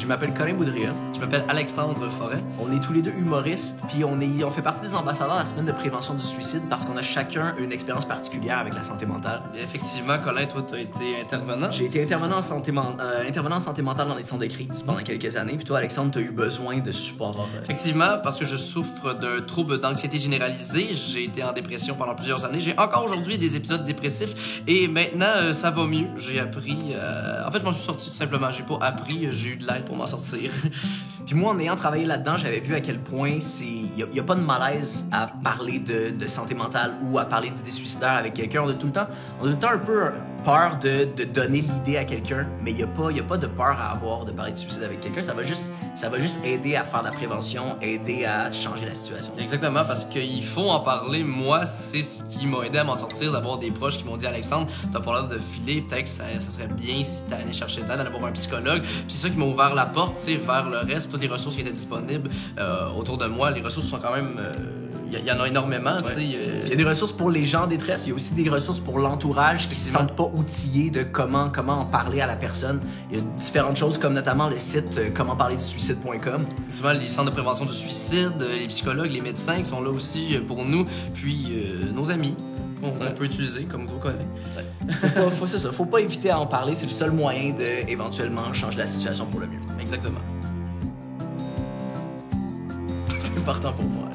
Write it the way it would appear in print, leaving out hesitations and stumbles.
Je m'appelle Colin Boudria. Je m'appelle Alexandre Forêt. On est tous les deux humoristes, puis on fait partie des ambassadeurs de la semaine de prévention du suicide parce qu'on a chacun une expérience particulière avec la santé mentale. Effectivement, Colin, toi, tu as été intervenant. J'ai été intervenant en santé mentale dans des centres de crise pendant quelques années, puis toi, Alexandre, tu as eu besoin de support. Effectivement, parce que je souffre d'un trouble d'anxiété généralisée. J'ai été en dépression pendant plusieurs années. J'ai encore aujourd'hui des épisodes dépressifs et maintenant, ça va mieux. J'ai appris... En fait, je m'en suis sorti tout simplement. J'ai pas appris, j'ai eu de l'aide pour m'en sortir. Puis moi, en ayant travaillé là-dedans, j'avais vu à quel point il y a pas de malaise à parler de santé mentale ou à parler d'idées suicidaires avec quelqu'un. On a tout le temps un peu peur de donner l'idée à quelqu'un, mais il y a pas de peur à avoir de parler de suicide avec quelqu'un. Ça va juste aider à faire de la prévention, aider à changer la situation. Exactement, parce qu'il faut en parler. Moi, c'est ce qui m'a aidé à m'en sortir, d'avoir des proches qui m'ont dit « Alexandre, t'as pas l'air de filer, peut-être que ça serait bien si t'allais chercher de l'aide, d'aller voir un psychologue. » Puis c'est ça qui m'a ouvert la porte, tu sais, vers le reste, toutes les ressources qui étaient disponibles autour de moi. Les ressources sont quand même... Il y en a énormément, tu sais. Il y a des ressources pour les gens en détresse, il y a aussi des ressources pour l'entourage qui se sentent pas outillés de comment en parler à la personne. Il y a différentes choses comme notamment le site commentparlerdusuicide.com. Souvent, les centres de prévention du suicide, les psychologues, les médecins qui sont là aussi pour nous, puis nos amis qu'on peut utiliser comme gros collègues. Faut pas éviter à en parler, c'est le seul moyen de éventuellement changer la situation pour le mieux. Exactement. C'est important pour moi.